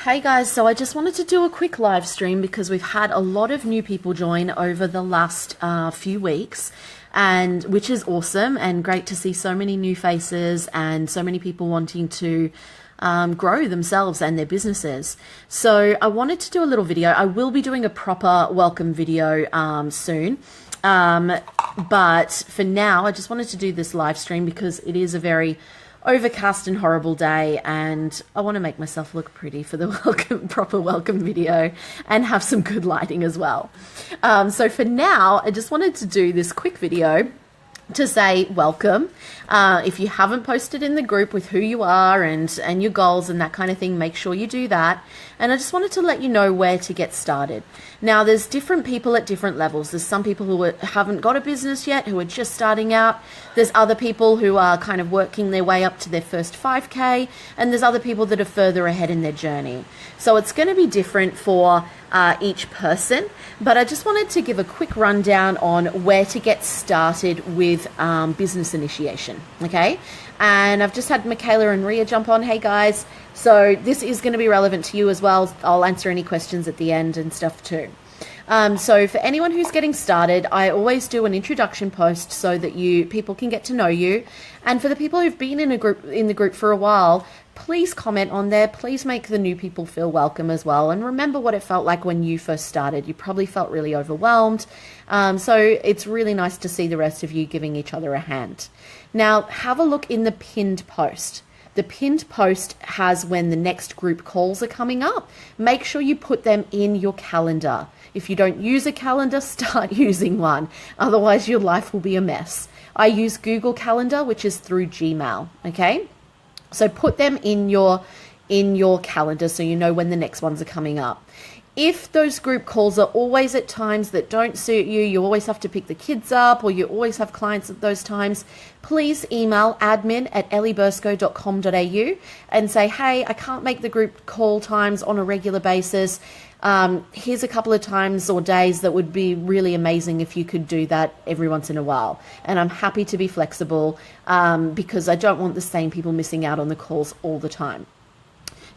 Hey guys, so I just wanted to do a quick live stream because we've had a lot of new people join over the last few weeks, and which is awesome and great to see so many new faces and so many people wanting to grow themselves and their businesses. So I wanted to do a little video. I will be doing a proper welcome video soon. But for now, I just wanted to do this live stream because it is a very overcast and horrible day, and I want to make myself look pretty for the proper welcome video and have some good lighting as well. So for now, I just wanted to do this quick video to say welcome. If you haven't posted in the group with who you are and your goals and that kind of thing, make sure you do that. And I just wanted to let you know where to get started. Now, there's different people at different levels. There's some people who haven't got a business yet, who are just starting out. There's other people who are kind of working their way up to their first 5K, and there's other people that are further ahead in their journey. So it's going to be different for each person, but I just wanted to give a quick rundown on where to get started with business initiation, okay? And I've just had Michaela and Ria jump on. Hey guys, so this is going to be relevant to you as well. I'll answer any questions at the end and stuff too. So for anyone who's getting started, I always do an introduction post so that people can get to know you. And for the people who've been in the group for a while, please comment on there. Please make the new people feel welcome as well. And remember what it felt like when you first started. You probably felt really overwhelmed. So it's really nice to see the rest of you giving each other a hand. Now, have a look in the pinned post. The pinned post has when the next group calls are coming up. Make sure you put them in your calendar. If you don't use a calendar, start using one. Otherwise, your life will be a mess. I use Google Calendar, which is through Gmail, okay? So put them in your calendar so you know when the next ones are coming up. If those group calls are always at times that don't suit you, you always have to pick the kids up, or you always have clients at those times, please email admin@ellieburscoe.com.au and say, hey, I can't make the group call times on a regular basis. Here's a couple of times or days that would be really amazing if you could do that every once in a while. And I'm happy to be flexible because I don't want the same people missing out on the calls all the time.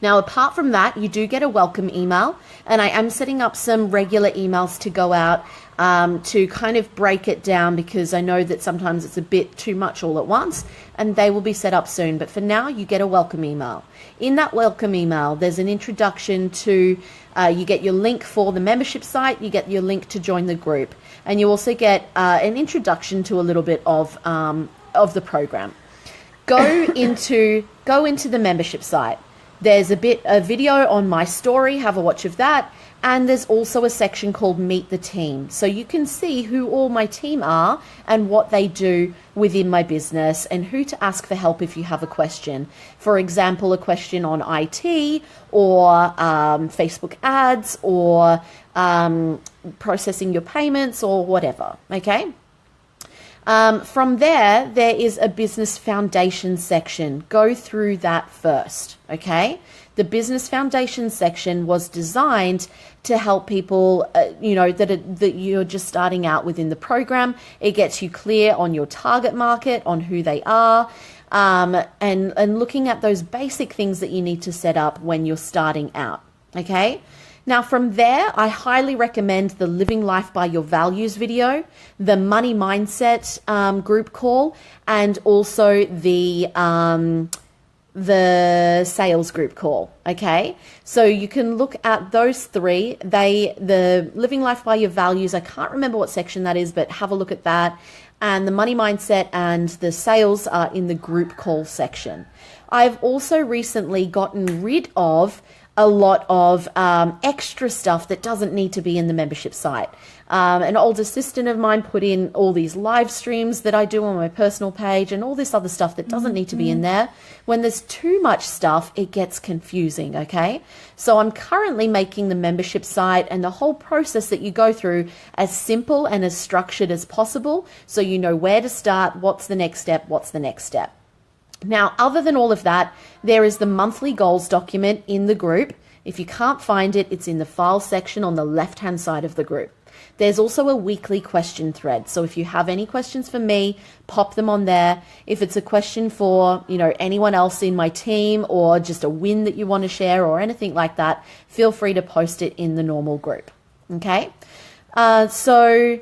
Now, apart from that, you do get a welcome email, and I am setting up some regular emails to go out to kind of break it down because I know that sometimes it's a bit too much all at once, and they will be set up soon. But for now, you get a welcome email. In that welcome email, there's an introduction to, you get your link for the membership site, you get your link to join the group, and you also get an introduction to a little bit of the program. Go into the membership site. There's a video on my story, have a watch of that, and there's also a section called Meet the Team. So you can see who all my team are and what they do within my business and who to ask for help if you have a question. For example, a question on IT or Facebook ads or processing your payments or whatever, okay? From there is a business foundation section. Go through that first, okay? The business foundation section was designed to help people, that you're just starting out within the program. It gets you clear on your target market, on who they are, and looking at those basic things that you need to set up when you're starting out, okay? Now, from there, I highly recommend the Living Life by Your Values video, the Money Mindset group call, and also the sales group call, okay? So you can look at those three. The Living Life by Your Values, I can't remember what section that is, but have a look at that. And the Money Mindset and the sales are in the group call section. I've also recently gotten rid of a lot of extra stuff that doesn't need to be in the membership site. An old assistant of mine put in all these live streams that I do on my personal page and all this other stuff that doesn't need to be in there. When there's too much stuff, it gets confusing, okay? So I'm currently making the membership site and the whole process that you go through as simple and as structured as possible so you know where to start, what's the next step, what's the next step. Now, other than all of that, there is the monthly goals document in the group. If you can't find it, it's in the file section on the left-hand side of the group. There's also a weekly question thread. So if you have any questions for me, pop them on there. If it's a question for, anyone else in my team or just a win that you want to share or anything like that, feel free to post it in the normal group. Okay. So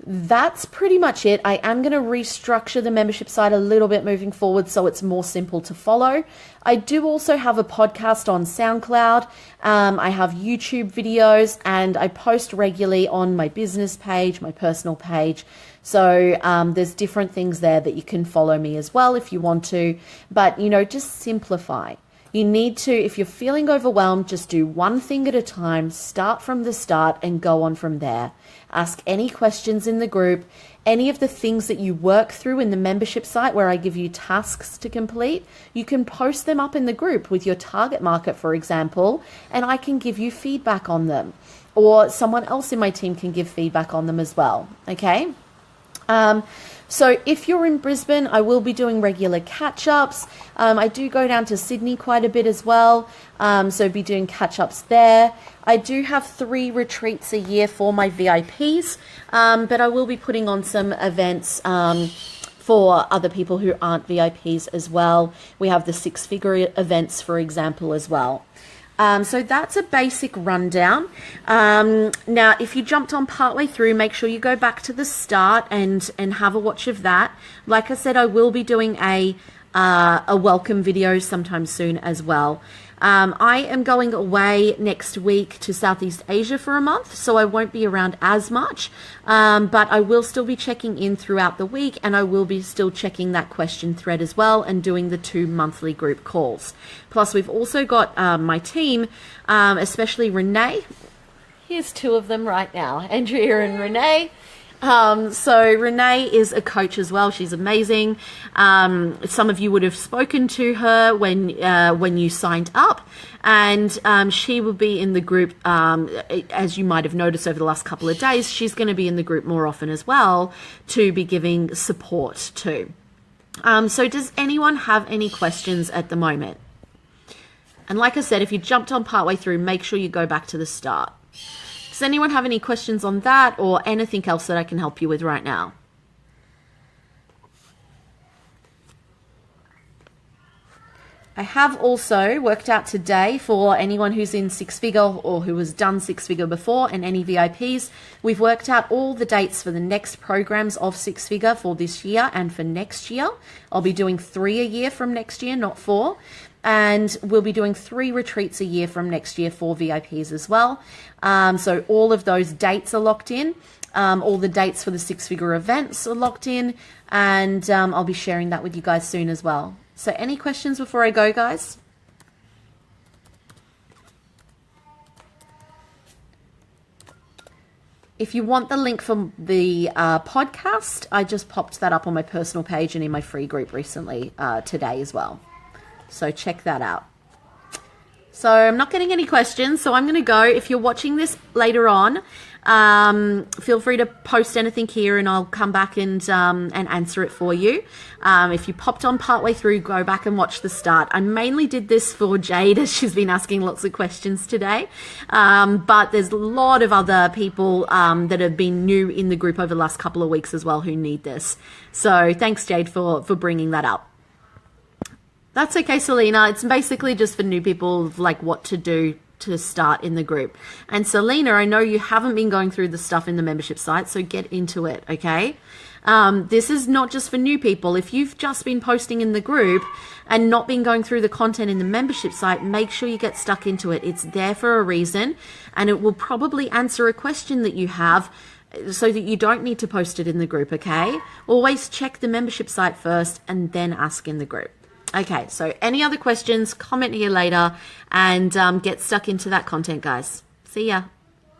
that's pretty much it. I am going to restructure the membership site a little bit moving forward so it's more simple to follow. I do also have a podcast on SoundCloud. I have YouTube videos and I post regularly on my business page, my personal page. So there's different things there that you can follow me as well if you want to. But, just simplify. You need to, if you're feeling overwhelmed, just do one thing at a time, start from the start and go on from there. Ask any questions in the group, any of the things that you work through in the membership site where I give you tasks to complete, you can post them up in the group with your target market, for example, and I can give you feedback on them. Or someone else in my team can give feedback on them as well, okay? So if you're in Brisbane, I will be doing regular catch-ups. I do go down to Sydney quite a bit as well, so be doing catch-ups there. I do have 3 retreats a year for my VIPs, but I will be putting on some events for other people who aren't VIPs as well. We have the 6-figure events, for example, as well. So that's a basic rundown. Now, if you jumped on partway through, make sure you go back to the start and have a watch of that. Like I said, I will be doing a welcome video sometime soon as well. I am going away next week to Southeast Asia for a month, so I won't be around as much, but I will still be checking in throughout the week, and I will be still checking that question thread as well and doing the 2 monthly group calls. Plus, we've also got my team, especially Renee. Here's 2 of them right now, Andrea and Renee. So Renee is a coach as well. She's amazing. Some of you would have spoken to her when you signed up, and she will be in the group. As you might have noticed over the last couple of days, she's going to be in the group more often as well to be giving support to. So does anyone have any questions at the moment? And like I said, if you jumped on partway through, make sure you go back to the start. Does anyone have any questions on that or anything else that I can help you with right now? I have also worked out today for anyone who's in 6-figure or who has done 6-figure before and any VIPs, we've worked out all the dates for the next programs of 6-figure for this year and for next year. I'll be doing 3 a year from next year, not 4. And we'll be doing 3 retreats a year from next year for VIPs as well. So all of those dates are locked in. All the dates for the 6-figure events are locked in. And I'll be sharing that with you guys soon as well. So any questions before I go, guys? If you want the link for the podcast, I just popped that up on my personal page and in my free group recently today as well. So check that out. So I'm not getting any questions, so I'm going to go. If you're watching this later on, feel free to post anything here and I'll come back and answer it for you. If you popped on partway through, go back and watch the start. I mainly did this for Jade as she's been asking lots of questions today. But there's a lot of other people that have been new in the group over the last couple of weeks as well who need this. So thanks, Jade, for bringing that up. That's okay, Selena. It's basically just for new people, like what to do to start in the group. And Selena, I know you haven't been going through the stuff in the membership site, so get into it, okay? This is not just for new people. If you've just been posting in the group and not been going through the content in the membership site, make sure you get stuck into it. It's there for a reason, and it will probably answer a question that you have so that you don't need to post it in the group, okay? Always check the membership site first and then ask in the group. Okay, so any other questions, comment here later and get stuck into that content, guys. See ya.